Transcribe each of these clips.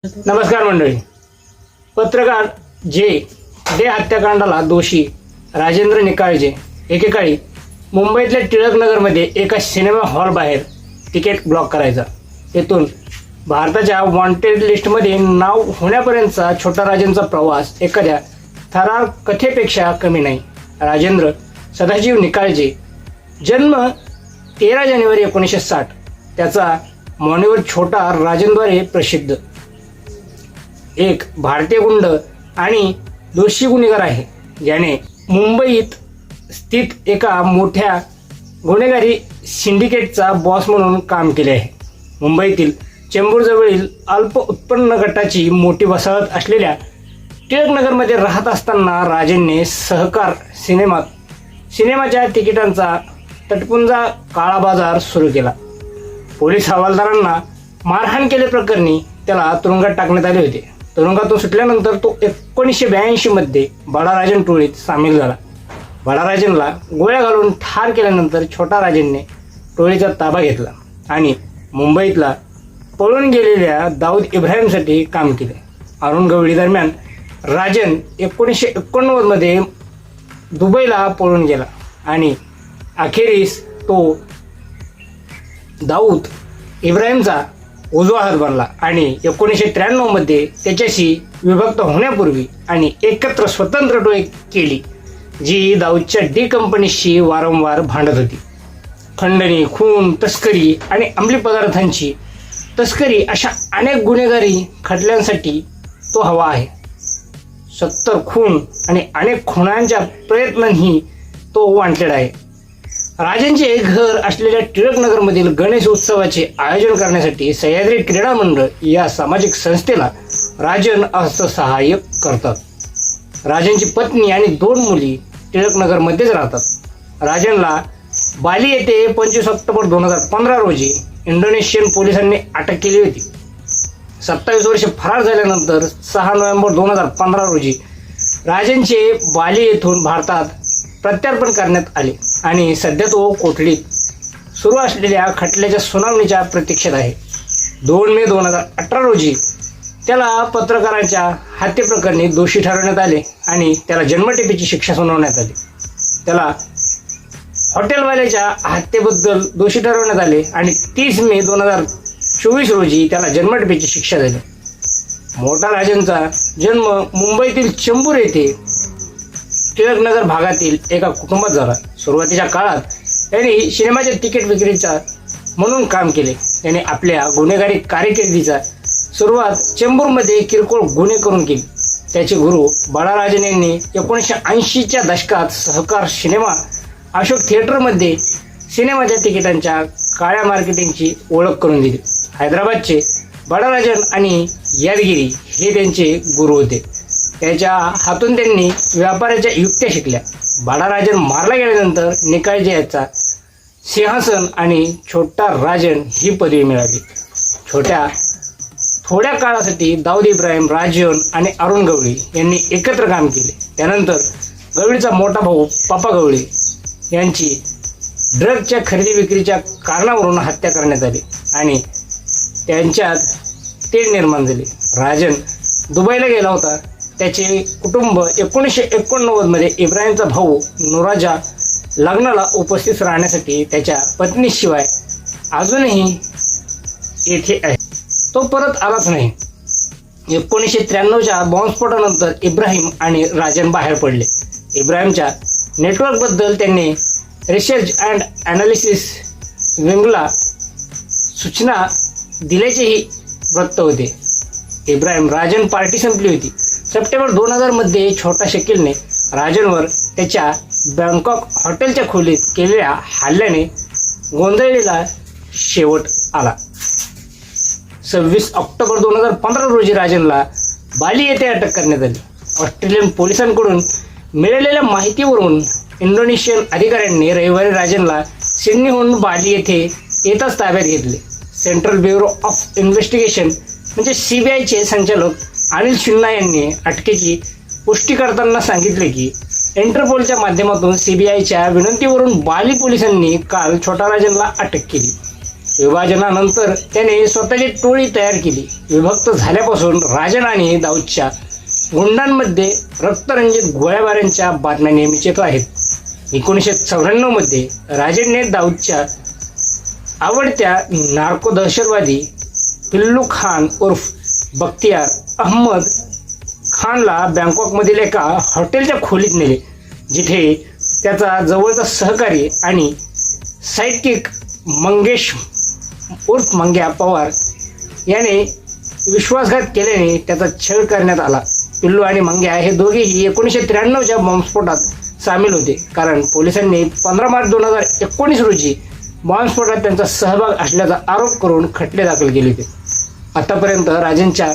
नमस्कार मंडळी. पत्रकार डे हत्याकांडाला दोषी राजेंद्र निकाळजे एकेकाळी मुंबईतल्या टिळकनगरमध्ये एका सिनेमा हॉल बाहेर तिकीट ब्लॉक करायचा. तेथून भारताच्या वॉन्टेड लिस्टमध्ये नाव होण्यापर्यंतचा छोटा राजेंचा प्रवास एखाद्या थरार कथेपेक्षा कमी नाही. राजेंद्र सदाशिव निकाळजे, जन्म 13 जानेवारी 1960. त्याचा मॉन्युवर छोटा राजेंद्रद्वारे प्रसिद्ध. एक भारतीय गुंड आणि दोषी गुन्हेगार आहे, ज्याने मुंबईत स्थित एका मोठ्या गुन्हेगारी सिंडिकेटचा बॉस म्हणून काम केले आहे. मुंबईतील चेंबूरजवळील अल्प उत्पन्न गटाची मोठी वसाहत असलेल्या टिळकनगरमध्ये राहत असताना राजेंनी सहकार सिनेमाच्या तिकिटांचा तटपुंजा काळा बाजार सुरू केला. पोलीस हवालदारांना मारहाण केल्याप्रकरणी त्याला तुरुंगात टाकण्यात आले होते. तुरुंगातून सुटल्यानंतर तो 1982 मध्ये बडाराजन टोळीत सामील झाला. बडाराजनला गोळ्या घालून ठार केल्यानंतर छोटा राजेंनी टोळीचा ताबा घेतला आणि मुंबईतला पळून गेलेल्या दाऊद इब्राहिमसाठी काम केले. अरुण गवळी दरम्यान राजन 1989 मध्ये दुबईला पळून गेला आणि अखेरीस तो दाऊद इब्राहिमचा उजवा हात बनला आणि 1993 मध्ये त्याच्याशी विभक्त होण्यापूर्वी आणि एकत्र स्वतंत्र टोळी केली, जी दाऊदच्या डी कंपनीशी वारंवार भांडत होती. खंडणी, खून, तस्करी आणि अंमली पदार्थांची तस्करी अशा अनेक गुन्हेगारी खटल्यांसाठी तो हवा आहे. 70 खून आणि अनेक खुनांच्या प्रयत्नांनी तो वॉन्टेड आहे. राजेंचे घर असलेल्या टिळकनगरमधील गणेश उत्सवाचे आयोजन करण्यासाठी सह्याद्री क्रीडा मंडळ या सामाजिक संस्थेला राजन अर्थसहाय्य करतात. राजनची पत्नी आणि 2 मुली टिळकनगरमध्येच राहतात. राजनला बाली येथे 25 ऑक्टोबर 2015 रोजी इंडोनेशियन पोलिसांनी अटक केली होती. 27 वर्षे फरार झाल्यानंतर 6 नोव्हेंबर 2015 रोजी राजनचे बाली येथून भारतात प्रत्यार्पण करण्यात आले आणि सध्या तो कोठडीत सुरू असलेल्या खटल्याच्या सुनावणीच्या प्रतीक्षेत आहे. 2 मे 2018 रोजी त्याला पत्रकारांच्या हत्येप्रकरणी दोषी ठरवण्यात आले आणि त्याला जन्मठेपेची शिक्षा सुनावण्यात आली. त्याला हॉटेलवाल्याच्या हत्येबद्दल दोषी ठरवण्यात आले आणि 30 मे 2024 रोजी त्याला जन्मठेपेची शिक्षा झाली. मोठा राजेंचा जन्म मुंबईतील चेंबूर येथे टिळकनगर भागातील एका कुटुंबात झाला. सुरुवातीच्या काळात त्यांनी सिनेमाच्या तिकीट विक्रीचा म्हणून काम केले. त्याने आपल्या गुन्हेगारी कारकिर्दीचा सुरुवात चेंबूरमध्ये किरकोळ गुन्हे करून केली. त्याचे गुरु बडाराजन यांनी 1980च्या दशकात सहकार सिनेमा अशोक थिएटरमध्ये सिनेमाच्या तिकिटांच्या काळ्या मार्केटिंगची ओळख करून दिली. हैदराबादचे बडाराजन आणि यादगिरी हे त्यांचे गुरु होते. त्याच्या हातून त्यांनी व्यापाराच्या युक्त्या शिकल्या. बडाराजन मारला गेल्यानंतर निकाळजे याचा सिंहासन आणि छोटा राजन ही पदवी मिळाली. थोड्या काळासाठी दाऊद इब्राहिम, राजन आणि अरुण गवळी यांनी एकत्र काम केले. त्यानंतर गवळीचा मोठा भाऊ पापा गवळी यांची ड्रगच्या खरेदी विक्रीच्या कारणावरून हत्या करण्यात आली आणि त्यांच्यात तेढ निर्माण झाली. राजन दुबईला गेला होता. त्याचे कुटुंब 1989 मध्ये इब्राहिमचा भाऊ नुराजा लग्नाला उपस्थित राहण्यासाठी त्याच्या पत्नीशिवाय अजूनही येथे आहे. तो परत आलाच नाही. 1993च्या बॉम्बस्फोटानंतर इब्राहिम आणि राजन बाहेर पडले. इब्राहिमच्या नेटवर्कबद्दल त्यांनी रिसर्च अँड ॲनालिसिस विंगला सूचना दिल्याचेही वृत्त होते. इब्राहिम राजन पार्टी संपली होती. सप्टेंबर 2000 मध्ये छोटा शकीलने राजनवर त्याच्या बँकॉक हॉटेलच्या खोलीत केलेल्या हल्ल्याने गोंधळलेला शेवट आला. 26 ऑक्टोबर 2015 रोजी राजनला बाली येथे अटक करण्यात आली. ऑस्ट्रेलियन पोलिसांकडून मिळालेल्या माहितीवरून इंडोनेशियन अधिकाऱ्यांनी रविवारी राजनला सिडनीहून बाली येथे येताच ताब्यात घेतले. सेंट्रल ब्युरो ऑफ इन्व्हेस्टिगेशन म्हणजे CBIचे संचालक अनिल सिन्हा यांनी अटकेची पुष्टी करताना सांगितले की इंटरपोलच्या माध्यमातून CBIच्या विनंतीवरून बाली पोलिसांनी काल छोटा राजनला अटक केली. विभाजनानंतर त्याने स्वतःची टोळी तयार केली. विभक्त झाल्यापासून राजन आणि दाऊदच्या गुंडांमध्ये रक्तरंजित गोळ्याबारांच्या बातम्या नेहमीच येत आहेत. 1994 मध्ये राजनने दाऊदच्या आवडत्या नार्को दहशतवादी पिल्लू खान उर्फ बख्तियार अहमद खानला बँकॉकमधील एका हॉटेलच्या खोलीत नेले, जिथे त्याचा जवळचा सहकारी आणि साइडकिक मंगेश उर्फ मंग्या पवार याने विश्वासघात केल्याने त्याचा छळ करण्यात आला. पिल्लू आणि मंग्या हे दोघेही 1993च्या बॉम्बस्फोटात सामील होते, कारण पोलिसांनी 15 मार्च 2019 रोजी बॉम्बस्फोटात त्यांचा सहभाग असल्याचा आरोप करून खटले दाखल केले होते. आतापर्यंत राजनच्या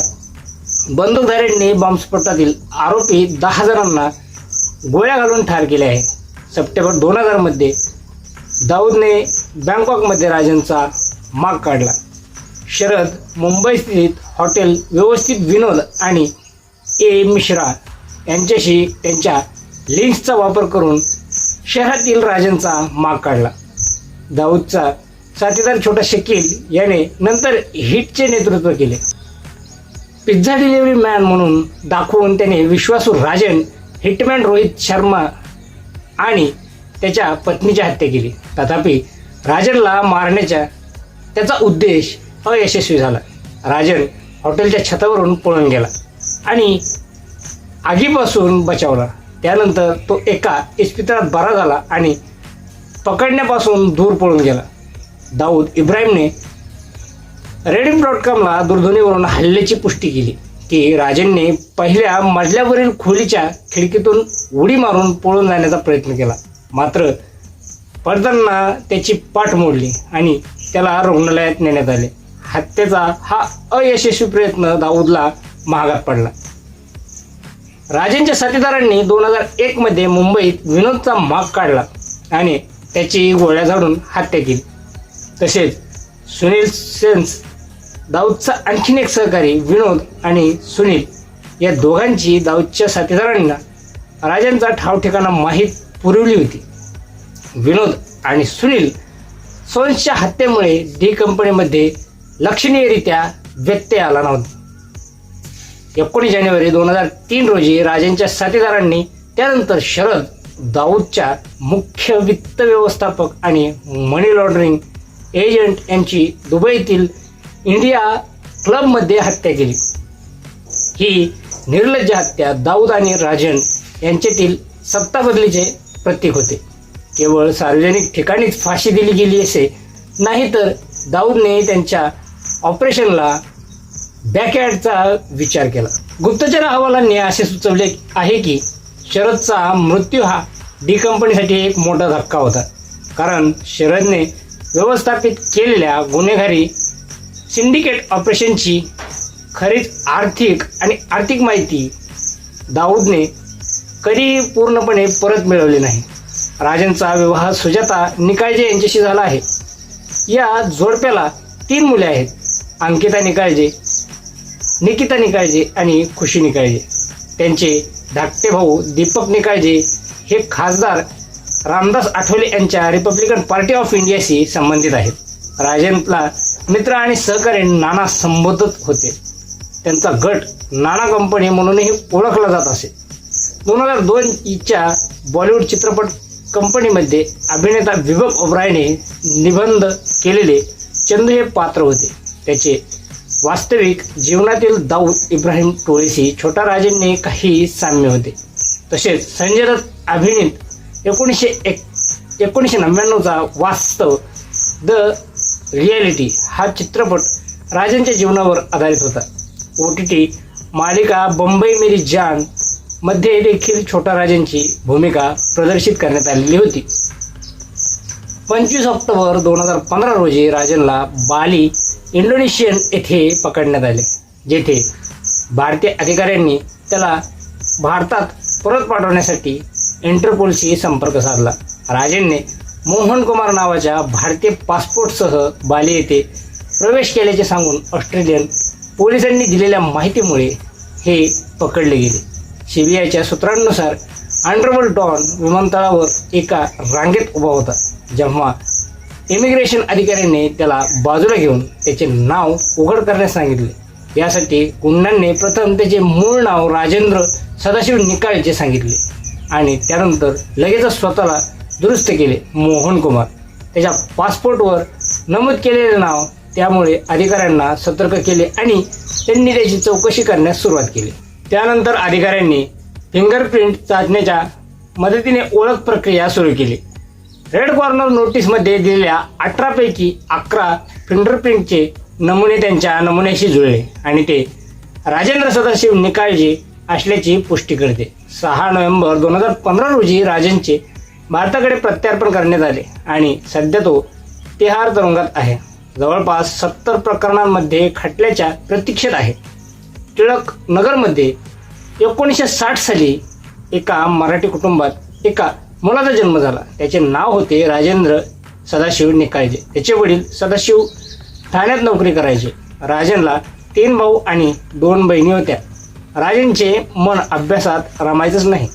बंदूकधाऱ्यांनी बॉम्बस्फोटातील आरोपी 10 जणांना गोळ्या घालून ठार केले आहे. सप्टेंबर 2000 मध्ये दाऊदने बँकॉकमध्ये राजनचा माग काढला. शरद मुंबई स्थित हॉटेल व्यवस्थित विनोद आणि ए मिश्रा यांच्याशी त्यांच्या लिंक्सचा वापर करून शहरातील राजनचा माग काढला. दाऊदचा साथीदार छोटा शकील याने नंतर हिटचे नेतृत्व केले. पिझ्झा डिलिव्हरी मॅन म्हणून दाखवून त्याने विश्वासू राजन, हिटमॅन रोहित शर्मा आणि त्याच्या पत्नीची हत्या केली. तथापि राजनला मारण्याचा त्याचा उद्देश अयशस्वी झाला. राजन हॉटेलच्या छतावरून पळून गेला आणि आगीपासून बचावला. त्यानंतर तो एका इस्पितळात बरा झाला आणि पकडण्यापासून दूर पळून गेला. दाऊद इब्राहिमने Reddit.comला दूरध्वनीवरून हल्ल्याची पुष्टी केली की राजनने पहिल्या मजल्यावरील खोलीच्या खिडकीतून उडी मारून पळून जाण्याचा प्रयत्न केला, मात्र पडताना त्याची पाठ मोडली आणि त्याला रुग्णालयात नेण्यात आले. हत्येचा हा अयशस्वी प्रयत्न दाऊदला महागात पडला. राजनच्या साथीदारांनी 2001 मध्ये मुंबईत विनोदचा माग काढला आणि त्याची गोळ्या झाडून हत्या केली. तसेच सुनील सेन्स, दाऊदचा आणखीन एक सहकारी विनोद आणि सुनील या दोघांची दाऊदच्या साथीदारांना राजनचा ठाव ठिकाणा माहीत पुरवली होती. विनोद आणि सुनील सोन्सच्या हत्येमुळे डी कंपनीमध्ये लक्षणीयरित्या व्यत्यय आला नव्हता. 19 जानेवारी 2003 रोजी राजनच्या साथीदारांनी त्यानंतर शरद, दाऊदच्या मुख्य वित्त व्यवस्थापक आणि मनी लॉन्ड्रिंग एजंट यांची दुबईतील इंडिया क्लबमध्ये हत्या केली. ही निर्लज्ज हत्या दाऊद आणि राजन यांच्यातील सत्ता बदलीचे प्रतीक होते. केवळ सार्वजनिक ठिकाणीच फाशी दिली गेली असे नाही, तर दाऊदने त्यांच्या ऑपरेशनला बॅकयार्डचा विचार केला. गुप्तचर अहवालांनी असे सुचवले आहे की शरदचा मृत्यू हा डी कंपनीसाठी एक मोठा धक्का होता, कारण शरदने व्यवस्थापित केलेल्या गुन्हेगारी सिंडिकेट ऑपरेशनची खरीच आर्थिक माहिती दाऊदने कधीही पूर्णपणे परत मिळवली नाही. राजनचा विवाह सुजाता निकाळजे यांच्याशी झाला आहे. या जोडप्याला 3 मुले आहेत: अंकिता निकाळजे, निकिता निकाळजे आणि खुशी निकाळजे. त्यांचे धाकटे भाऊ दीपक निकाळजे हे खासदार रामदास आठवले यांच्या रिपब्लिकन पार्टी ऑफ इंडियाशी संबंधित आहेत. राजनला मित्र आणि सहकारी नाना संबोधत होते. त्यांचा गट नाना कंपनी म्हणूनही ओळखला जात असे. 2002च्या बॉलिवूड चित्रपट कंपनीमध्ये अभिनेता विवेक ओबरायने निबंध केलेले चंदू हे पात्र होते. त्याचे वास्तविक जीवनातील दाऊद इब्राहिम टोळीशी छोटा राजनने काही साम्य होते. तसेच संजय दत्त अभिनीत 1999चा वास्तव द रियालिटी हा चित्रपट राजनच्या जीवनावर आधारित होता. OTT मालिका बंबई मेरी जान मध्ये देखील छोटा राजनची भूमिका प्रदर्शित करण्यात आलेली होती. 25 ऑक्टोबर 2015 रोजी राजनला बाली, इंडोनेशियन येथे पकडण्यात आले, जेथे भारतीय अधिकाऱ्यांनी त्याला भारतात परत पाठवण्यासाठी इंटरपोलशी संपर्क साधला. राजनने मोहन कुमार नावाच्या भारतीय पासपोर्टसह बाली येथे प्रवेश केल्याचे सांगून ऑस्ट्रेलियन पोलिसांनी दिलेल्या माहितीमुळे हे पकडले गेले. CBIच्या सूत्रांनुसार अंडरवर्ल्ड डॉन विमानतळावर एका रांगेत उभा होता, जेव्हा इमिग्रेशन अधिकाऱ्यांनी त्याला बाजूला घेऊन त्याचे नाव उघड करण्यास सांगितले. यासाठी गुंडांनी प्रथम त्याचे मूळ नाव राजेंद्र सदाशिव निकाळजे सांगितले आणि त्यानंतर लगेचच स्वतःला दुरुस्त केले मोहन कुमार. त्याच्या पासपोर्टवर नमूद केलेले नाव. त्यामुळे अधिकाऱ्यांना सतर्क केले आणि त्यांनी त्याची चौकशी करण्यास सुरुवात केली. त्यानंतर अधिकाऱ्यांनी फिंगरप्रिंट चाचण्याच्या मदतीने ओळख प्रक्रिया सुरू केली. रेड कॉर्नर नोटीसमध्ये दिलेल्या 18 पैकी 11 फिंगरप्रिंटचे नमुने त्यांच्या नमुन्याशी जुळले आणि ते राजेंद्र सदाशिव निकाळजे असल्याची पुष्टी करते. 6 नोव्हेंबर 2015 रोजी राजनचे भारताकडे प्रत्यार्पण करण्यात आले आणि सध्या तो तिहार तुरुंगात आहे. जवळपास 70 प्रकरणांमध्ये खटल्याच्या प्रतीक्षेत आहे. टिळक नगरमध्ये 1960 साली एका मराठी कुटुंबात एका मुलाचा जन्म झाला. त्याचे नाव होते राजेंद्र सदाशिव निकाळजे. त्याचे वडील सदाशिव ठाण्यात नोकरी करायचे. राजनला 3 भाऊ आणि 2 बहिणी होत्या. राजनचे मन अभ्यासात रमायचंच नाही.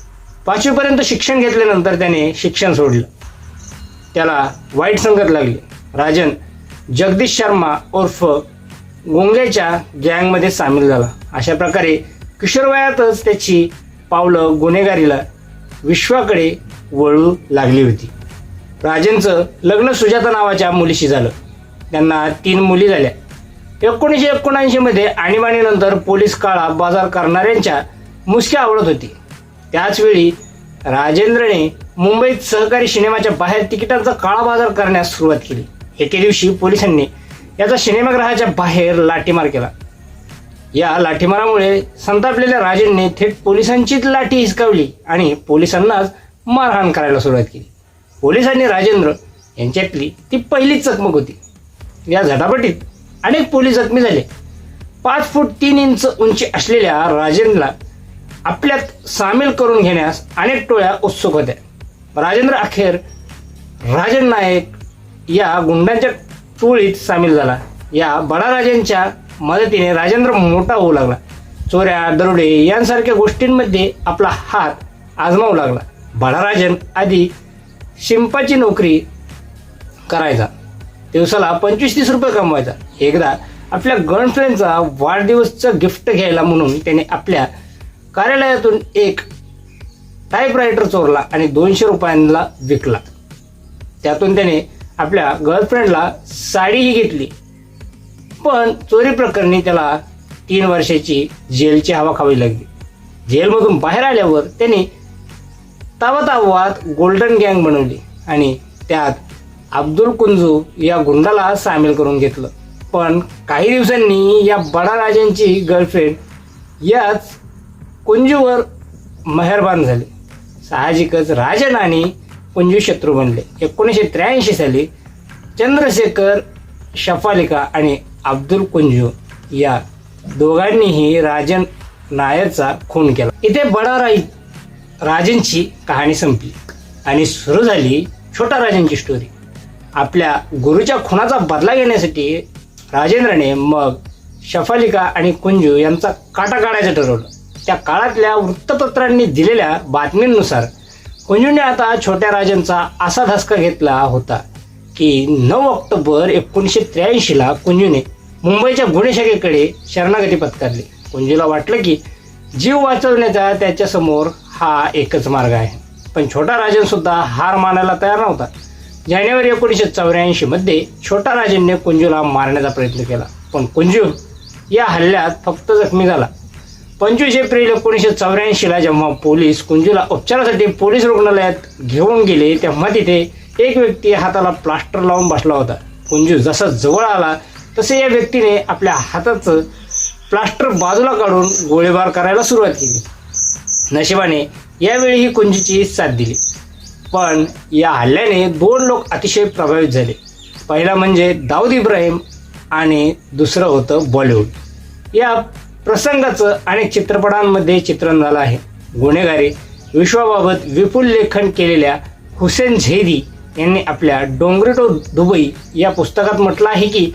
5वी पर्यंत शिक्षण घेतल्यानंतर त्याने शिक्षण सोडलं. त्याला वाईट संगत लागली. राजन जगदीश शर्मा उर्फ गोंग्याच्या गँगमध्ये सामील झाला. अशा प्रकारे किशोरवयातच त्याची पावलं गुन्हेगारीला विश्वाकडे वळू लागली होती. राजनचं लग्न सुजाता नावाच्या मुलीशी झालं. त्यांना 3 मुली झाल्या. 1979 मध्ये आणीबाणीनंतर पोलीस काळा बाजार करणाऱ्यांच्या मुसक्या आवडत होती. त्याचवेळी राजेंद्रने मुंबईत सहकारी सिनेमाच्या बाहेर तिकिटांचा काळा बाजार करण्यास सुरुवात केली. एके दिवशी पोलिसांनी याचा सिनेमागृहाच्या बाहेर लाठीमार केला. या लाठीमारामुळे संतापलेल्या राजेंनी थेट पोलिसांचीच लाठी हिसकावली आणि पोलिसांनाच मारहाण करायला सुरुवात केली. पोलिसांनी राजेंद्र यांच्यातली ती पहिलीच चकमक होती. या झटापटीत अनेक पोलीस जखमी झाले. 5 फूट 3 इंच उंची असलेल्या राजेंद्रला आपल्यात सामील करून घेण्यास अनेक टोळ्या उत्सुक होत्या. राजेंद्र अखेर राजन नायक या गुंडांच्या टोळीत सामील झाला. या बडाराजांच्या मदतीने राजेंद्र मोठा होऊ लागला. चोऱ्या दरोडे यांसारख्या गोष्टींमध्ये आपला हात आजमावू लागला. बडाराजन आधी शिंपाची नोकरी करायचा. दिवसाला 25-30 रुपये कमवायचा. एकदा आपल्या गर्लफ्रेंडचा वाढदिवसचं गिफ्ट घ्यायला म्हणून त्याने आपल्या कार्यालयातून एक टाईपरायटर चोरला आणि 200 रुपयांना विकला. त्यातून त्याने आपल्या गर्लफ्रेंडला साडीही घेतली. पण चोरी प्रकरणी त्याला 3 वर्षाची जेलची हवा खावी लागली. जेलमधून बाहेर आल्यावर त्याने ताबडतोब गोल्डन गँग बनवली आणि त्यात अब्दुल कुंजू या गुंडाला सामील करून घेतलं. पण काही दिवसांनी या बडाराजांची गर्लफ्रेंड याच कुंजूवर मेहरबान झाली. साहजिकच राजन आणि कुंजू शत्रू बनले. 1983 साली चंद्रशेखर शफालिका आणि अब्दुल कुंजू या दोघांनीही राजन नायरचा खून केला. इथे राजनची कहाणी संपली आणि सुरू झाली छोटा राजनची स्टोरी. आपल्या गुरुच्या खुनाचा बदला घेण्यासाठी राजेंद्रने मग शफालिका आणि कुंजू यांचा काटा काढायचं ठरवलं. त्या काळातल्या वृत्तपत्रांनी दिलेल्या बातमींनुसार कुंजूने आता छोट्या राजनचा असा धसका घेतला होता की 9 ऑक्टोबर 1983 कुंजूने मुंबईच्या गुन्हे शाखेकडे शरणागती पत्करली. कुंजूला वाटलं की जीव वाचवण्याचा त्याच्यासमोर हा एकच मार्ग आहे. पण छोटा राजन सुद्धा हार मानायला तयार नव्हता. जानेवारी 1984 मध्ये छोटा राजनने कुंजूला मारण्याचा प्रयत्न केला. पण कुंजू या हल्ल्यात फक्त जखमी झाला. 25 एप्रिल 1984 जेव्हा पोलीस कुंजूला उपचारासाठी पोलीस रुग्णालयात घेऊन गेले तेव्हा तिथे एक व्यक्ती हाताला प्लास्टर लावून बसला होता. कुंजू जसा जवळ आला तसे या व्यक्तीने आपल्या हाताचं प्लास्टर बाजूला काढून गोळीबार करायला सुरुवात केली. नशिबाने यावेळी ही कुंजूची साथ दिली. पण या हल्ल्याने 2 लोक अतिशय प्रभावित झाले. पहिला म्हणजे दाऊद इब्राहिम आणि दुसरं होतं बॉलिवूड. या प्रसंगाचं अनेक चित्रपटांमध्ये चित्रण झालं आहे. गुन्हेगारी विश्वाबाबत विपुल लेखन केलेल्या हुसेन झैदी यांनी आपल्या डोंगरी टू दुबई या पुस्तकात म्हटलं आहे की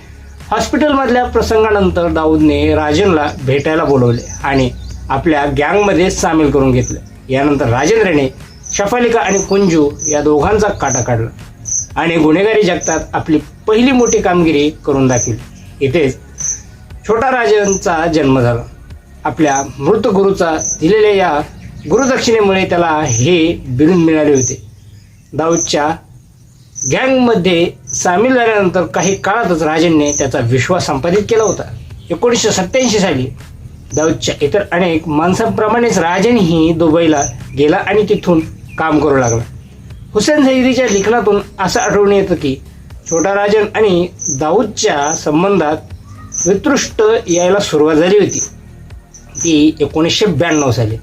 हॉस्पिटलमधल्या प्रसंगानंतर दाऊदने राजनला भेटायला बोलवले आणि आपल्या गँगमध्ये सामील करून घेतलं. यानंतर राजेंद्रने शफालिका आणि कुंजू या दोघांचा काटा काढला. आणि गुन्हेगारी जगतात आपली पहिली मोठी कामगिरी करून दाखवली. इथेच छोटा राजनचा जन्म झाला. आपल्या मृत गुरुचा दिलेल्या या गुरुदक्षिणेमुळे त्याला हे बिरुद मिळाले होते. दाऊदच्या गँगमध्ये सामील झाल्यानंतर काही काळातच राजनने त्याचा विश्वास संपादित केला होता. 1987 साली दाऊदच्या इतर अनेक माणसांप्रमाणेच राजनही दुबईला गेला आणि तिथून काम करू लागला. हुसेन सईदीच्या लेखनातून असं आढळून येतं की छोटा राजन आणि दाऊदच्या संबंधात वितृष्ट यायला सुरुवात झाली होती. ती 1992 साली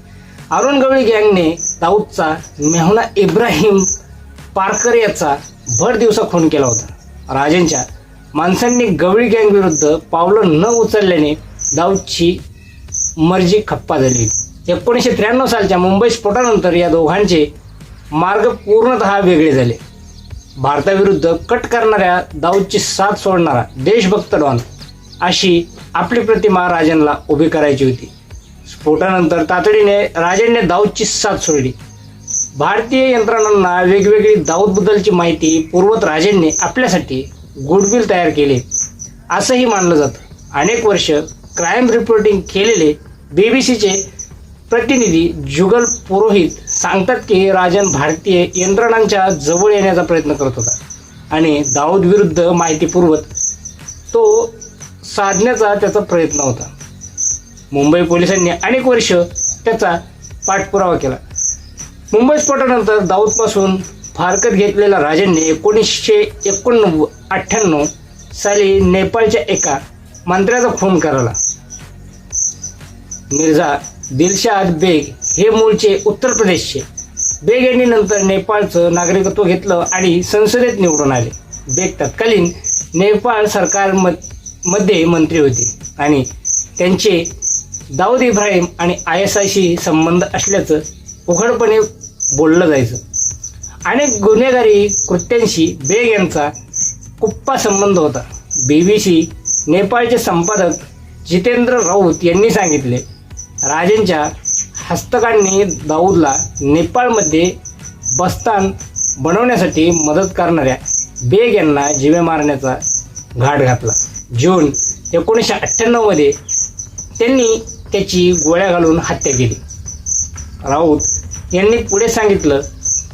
अरुण गवळी गँगने दाऊदचा मेहुना इब्राहिम पारकर याचा भर दिवसा खून केला होता. राजनच्या माणसांनी गवळी गँग विरुद्ध पावलं न उचलल्याने दाऊदची मर्जी खप्पा झाली. 1993 सालच्या मुंबई स्फोटानंतर या दोघांचे मार्ग पूर्णतः वेगळे झाले. भारताविरुद्ध कट करणाऱ्या दाऊदची साथ सोडणारा देशभक्त डॉन अशी आपली प्रतिमा राजनला उभी करायची होती. स्फोटानंतर तातडीने राजनने दाऊदची साथ सोडली. भारतीय यंत्रणांना वेगवेगळी दाऊदबद्दलची माहिती पुरवत राजनने आपल्यासाठी गुडविल तयार केले असंही मानलं जातं. अनेक वर्ष क्राईम रिपोर्टिंग केलेले बीबीसीचे प्रतिनिधी जुगल पुरोहित सांगतात की राजन भारतीय यंत्रणांच्या जवळ येण्याचा प्रयत्न करत होता आणि दाऊद विरुद्ध माहिती पुरवत तो साधण्याचा त्याचा प्रयत्न होता. मुंबई पोलिसांनी अनेक वर्ष त्याचा पाठपुरावा केला. मुंबई स्फोटानंतर दाऊदपासून फारकत घेतलेल्या राजनने 1998 साली नेपाळच्या एका मंत्र्याचा खून कराला. मिर्झा दिलशाद बेग हे मूळचे उत्तर प्रदेशचे. बेग यांनी नंतर नेपाळचं नागरिकत्व घेतलं आणि संसदेत निवडून आले. बेग तत्कालीन नेपाळ सरकारमध्ये मंत्री होते आणि त्यांचे दाऊद इब्राहिम आणि ISIशी संबंध असल्याचं उघडपणे बोललं जायचं. अनेक गुन्हेगारी कृत्यांशी बेग यांचा कुप्पा संबंध होता. BBC नेपाळचे संपादक जितेंद्र राऊत यांनी सांगितले, राजनच्या हस्तकांनी दाऊदला नेपाळमध्ये बस्तान बनवण्यासाठी मदत करणाऱ्या बेग यांना जीवे मारण्याचा घाट घातला. जून 1998 मध्ये त्यांनी त्याची गोळ्या घालून हत्या केली. राऊत यांनी पुढे सांगितलं,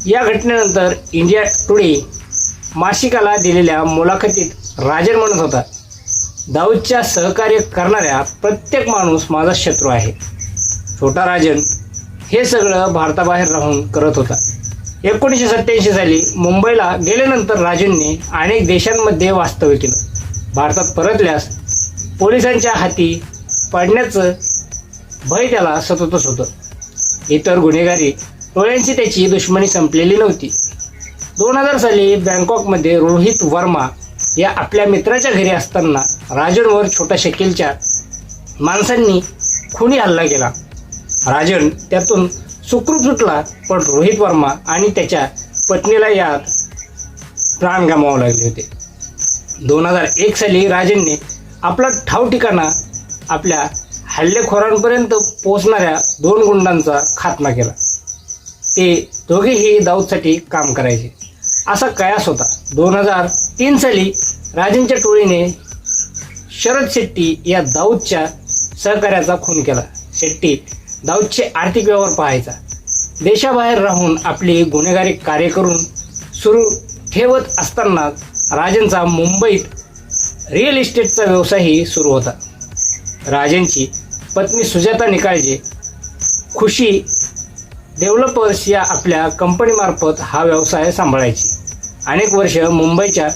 या घटनेनंतर इंडिया टुडे मासिकाला दिलेल्या मुलाखतीत राजन म्हणत होता, दाऊदच्या सहकार्य करणाऱ्या प्रत्येक माणूस माझा शत्रू आहे. छोटा राजन हे सगळं भारताबाहेर राहून करत होता. 1987 साली मुंबईला गेल्यानंतर राजनने अनेक देशांमध्ये वास्तव्य केलं. भारतात परतल्यास पोलिसांच्या हाती पडण्याचं भय त्याला सततच होतं. इतर गुन्हेगारी टोळ्यांची त्याची दुश्मनी संपलेली नव्हती. 2000 साली बँकॉकमध्ये रोहित वर्मा या आपल्या मित्राच्या घरी असताना राजनवर छोटा शकीलच्या माणसांनी खुनी हल्ला केला. राजन त्यातून सुखरूप सुटला, पण रोहित वर्मा आणि त्याच्या पत्नीला यात प्राण गमावे लागले होते. 2001 साली राजनने आपला ठाव ठिकाणा आपल्या हल्लेखोरांपर्यंत पोहोचणाऱ्या 2 गुंडांचा खात्मा केला. ते दोघेही दाऊदसाठी काम करायचे. असा कयास होता. 2003 साली राजनच्या टोळीने शरद शेट्टी या दाऊदच्या सहकार्याचा खून केला. शेट्टी दाऊदचे आर्थिक व्यवहार पाहायचा. देशाबाहेर राहून आपली गुन्हेगारी कार्य करून सुरू ठेवत असताना राजनचा मुंबईत रिअल इस्टेटचा व्यवसायही सुरू होता. राजनची पत्नी सुजाता निकाळजे खुशी डेव्हलपर्स या आपल्या कंपनीमार्फत हा व्यवसाय सांभाळायची. अनेक वर्ष मुंबईच्या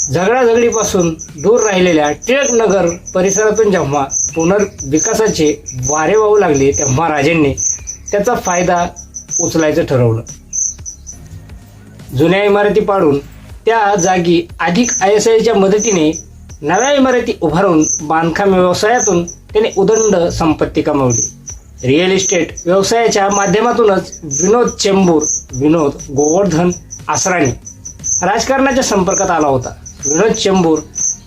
झगडाझगडीपासून दूर राहिलेल्या टिळकनगर परिसरातून जेव्हा पुनर्विकासाचे वारे वाहू लागले तेव्हा राजनने त्याचा फायदा उचलायचं ठरवलं. जुन्या इमारती पाडून त्या जागी अधिक ISIच्या मदतीने नव्या इमारती उभारून बांधकाम व्यवसायातून त्याने उदंड संपत्ती कमावली. रिअल इस्टेट व्यवसायाच्या माध्यमातूनच विनोद चेंबूर, विनोद गोवर्धन आसरानी राजकारणाच्या संपर्कात आला होता. विनोद चेंबूर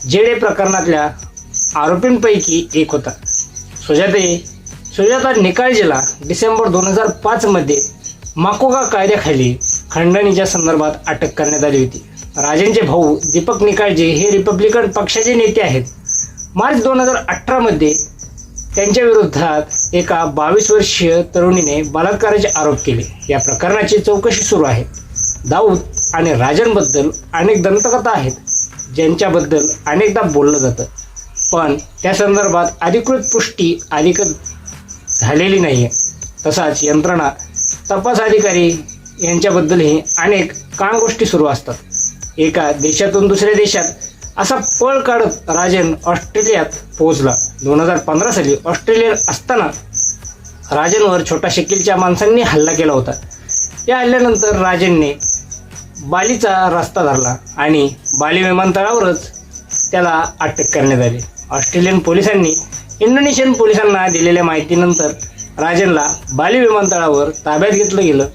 जेडे प्रकरणातल्या आरोपींपैकी एक होता. सुजाता निकाळजेला डिसेंबर 2005 मध्ये माकोगा कायद्याखाली खंडणीच्या संदर्भात अटक करण्यात आली होती. राजनचे भाऊ दीपक निकाळजे हे रिपब्लिकन पक्षाचे नेते आहेत. मार्च 2018मध्ये त्यांच्या विरोधात एका 22 वर्षीय तरुणीने बलात्काराचे आरोप केले. या प्रकरणाची चौकशी सुरू आहे. दाऊद आणि राजनबद्दल अनेक दंतकथा आहेत ज्यांच्याबद्दल अनेकदा बोललं जातं, पण त्या संदर्भात अधिकृत पुष्टी अलीकडे झालेली नाही आहे. तसाच यंत्रणा, तपास अधिकारी यांच्याबद्दलही अनेक गोष्टी सुरू असतात. एका देशातून दुसऱ्या देशात असा पळ काढत राजन ऑस्ट्रेलियात पोहोचला. 2015 साली ऑस्ट्रेलियात असताना राजनवर छोटा शकीलच्या माणसांनी हल्ला केला होता. या हल्ल्यानंतर राजनने बालीचा रस्ता धरला आणि बाली विमानतळावरच त्याला अटक करण्यात आली. ऑस्ट्रेलियन पोलिसांनी इंडोनेशियन पोलिसांना दिलेल्या माहितीनंतर राजनला बाली विमानतळावर ताब्यात घेतलं गेलं.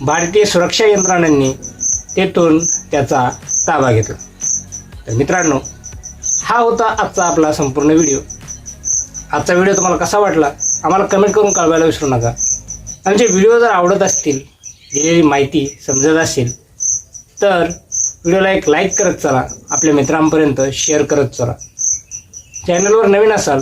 भारतीय सुरक्षा यंत्रणांनी तेथून त्याचा ताबा घेतला. तर मित्रांनो, हा होता आजचा आपला संपूर्ण व्हिडिओ. आजचा व्हिडिओ तुम्हाला कसा वाटला आम्हाला कमेंट करून कळवायला विसरू नका. आमचे व्हिडिओ जर आवडत असतील, दिलेली माहिती समजत असेल तर व्हिडिओला एक लाईक करत चला, आपल्या मित्रांपर्यंत शेअर करत चला. चॅनलवर नवीन असाल